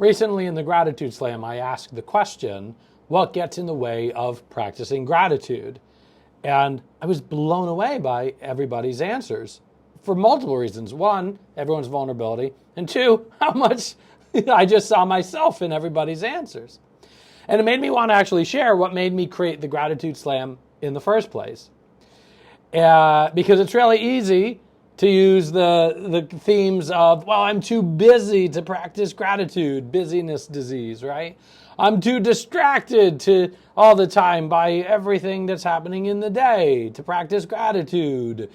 Recently in the Gratitude Slam, I asked the question, what gets in the way of practicing gratitude? And I was blown away by everybody's answers for multiple reasons. One, everyone's vulnerability. And two, how much I just saw myself in everybody's answers. And it made me want to actually share what made me create the Gratitude Slam in the first place. Because it's really easy to use the themes of, well, I'm too busy to practice gratitude, busyness disease, right? I'm too distracted to all the time by everything that's happening in the day to practice gratitude,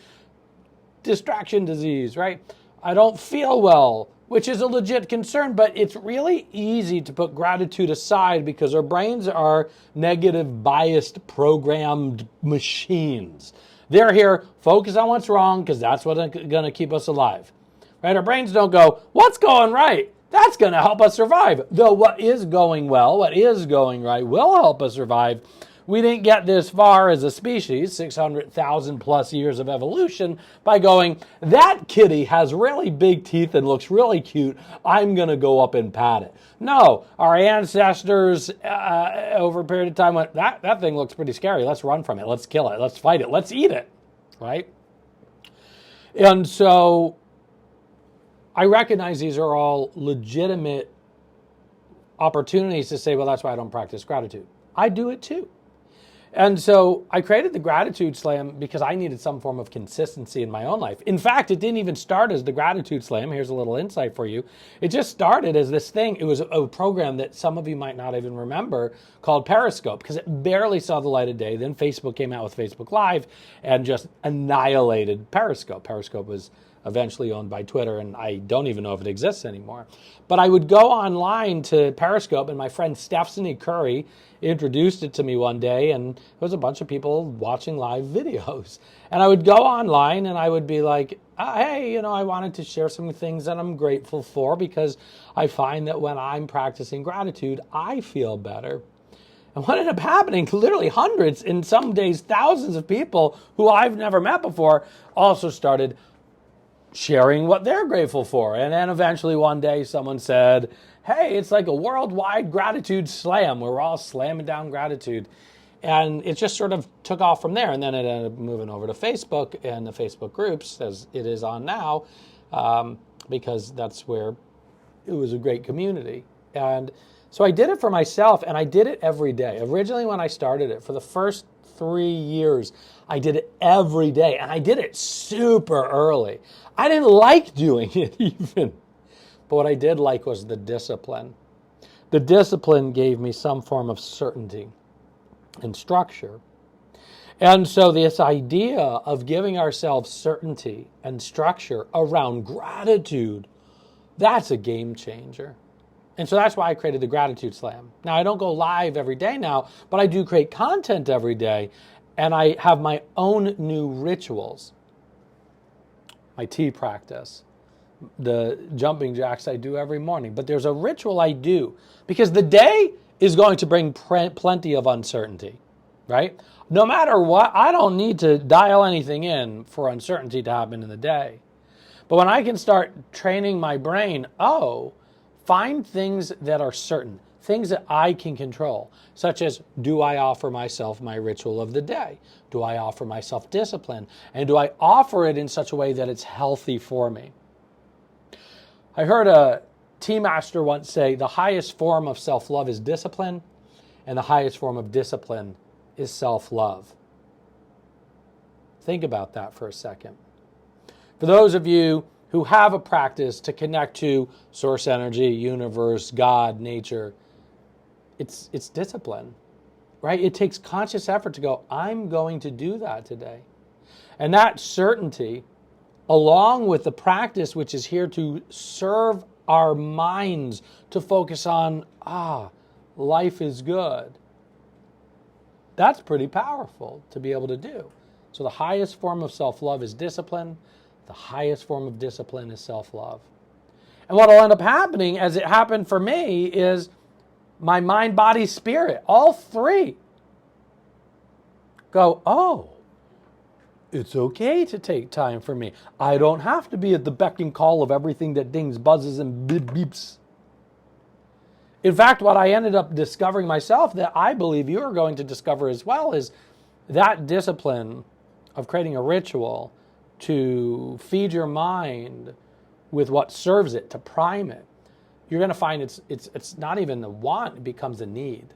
distraction disease, right? I don't feel well, which is a legit concern, but it's really easy to put gratitude aside because our brains are negative, biased, programmed machines. They're here, focus on what's wrong because that's what's going to keep us alive, right? Our brains don't go, what's going right? That's going to help us survive. Though what is going well, what is going right will help us survive. We didn't get this far as a species, 600,000 plus years of evolution, by going, that kitty has really big teeth and looks really cute. I'm going to go up and pat it. No, our ancestors over a period of time went, that thing looks pretty scary. Let's run from it. Let's kill it. Let's fight it. Let's eat it, right? And so I recognize these are all legitimate opportunities to say, well, that's why I don't practice gratitude. I do it too. And so I created the Gratitude Slam because I needed some form of consistency in my own life. In fact, it didn't even start as the Gratitude Slam. Here's a little insight for you. It just started as this thing. It was a program that some of you might not even remember called Periscope because it barely saw the light of day. Then Facebook came out with Facebook Live and just annihilated Periscope. Periscope was eventually owned by Twitter, and I don't even know if it exists anymore. But I would go online to Periscope, and my friend Stephanie Curry introduced it to me one day, and there was a bunch of people watching live videos. And I would go online, and I would be like, hey, I wanted to share some things that I'm grateful for because I find that when I'm practicing gratitude, I feel better. And what ended up happening, literally hundreds, and some days thousands of people who I've never met before also started sharing what they're grateful for. And then eventually one day someone said, hey, it's like a worldwide gratitude slam where we're all slamming down gratitude. And it just sort of took off from there. And then it ended up moving over to Facebook and the Facebook groups, as it is on now, because that's where it was a great community. And so I did it for myself, and I did it every day. Originally, when I started it, for the first 3 years, I did it every day, and I did it super early. I didn't like doing it even. But what I did like was the discipline. The discipline gave me some form of certainty and structure. And so this idea of giving ourselves certainty and structure around gratitude, that's a game changer. And so that's why I created the Gratitude Slam. Now, I don't go live every day now, but I do create content every day, and I have my own new rituals. My tea practice, the jumping jacks I do every morning. But there's a ritual I do because the day is going to bring plenty of uncertainty, right? No matter what, I don't need to dial anything in for uncertainty to happen in the day. But when I can start training my brain, find things that are certain, things that I can control, such as, do I offer myself my ritual of the day? Do I offer myself discipline? And do I offer it in such a way that it's healthy for me? I heard a tea master once say, the highest form of self-love is discipline, and the highest form of discipline is self-love. Think about that for a second. For those of you who have a practice to connect to source energy, universe, God, nature, it's discipline, right? It takes conscious effort to go, I'm going to do that today. And that certainty, along with the practice which is here to serve our minds to focus on, life is good. That's pretty powerful to be able to do. So the highest form of self-love is discipline. The highest form of discipline is self-love. And what will end up happening, as it happened for me, is my mind, body, spirit, all three go, it's okay to take time for me. I don't have to be at the beck and call of everything that dings, buzzes, and beeps. In fact, what I ended up discovering myself that I believe you are going to discover as well is that discipline of creating a ritual to feed your mind with what serves it, to prime it. You're going to find it's not even a want, it becomes a need.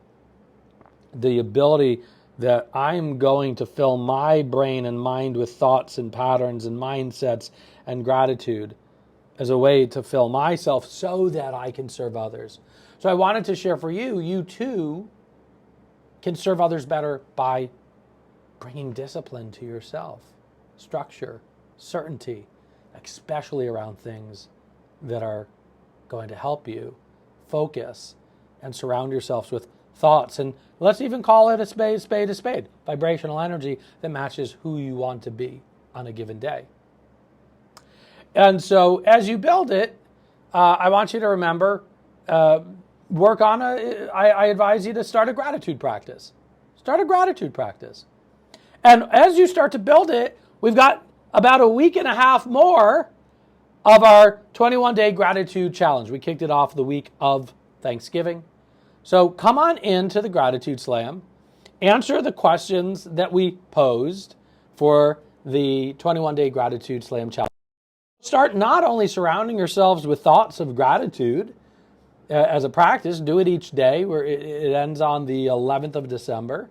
The ability that I'm going to fill my brain and mind with thoughts and patterns and mindsets and gratitude as a way to fill myself so that I can serve others. So I wanted to share for you, you too can serve others better by bringing discipline to yourself, structure, certainty, especially around things that are going to help you focus and surround yourselves with thoughts. And let's even call it a spade, vibrational energy that matches who you want to be on a given day. And so as you build it, I want you to remember, work on I advise you to start a gratitude practice. Start a gratitude practice. And as you start to build it, we've got about a week and a half more of our 21-day gratitude challenge. We kicked it off the week of Thanksgiving. So come on into the Gratitude Slam, answer the questions that we posed for the 21-day Gratitude Slam challenge. Start not only surrounding yourselves with thoughts of gratitude as a practice, do it each day, where it ends on the 11th of December.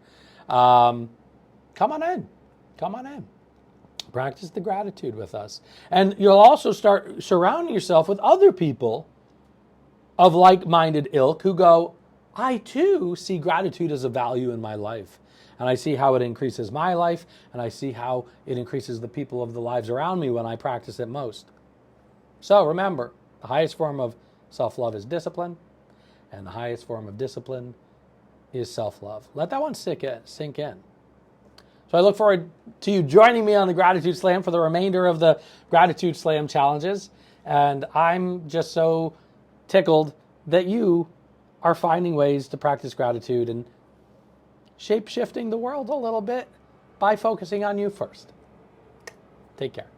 Come on in. Practice the gratitude with us. And you'll also start surrounding yourself with other people of like-minded ilk who go, I too see gratitude as a value in my life. And I see how it increases my life, and I see how it increases the people of the lives around me when I practice it most. So remember, the highest form of self-love is discipline, and the highest form of discipline is self-love. Let that one sink in. So I look forward to you joining me on the Gratitude Slam for the remainder of the Gratitude Slam challenges. And I'm just so tickled that you are finding ways to practice gratitude and shape-shifting the world a little bit by focusing on you first. Take care.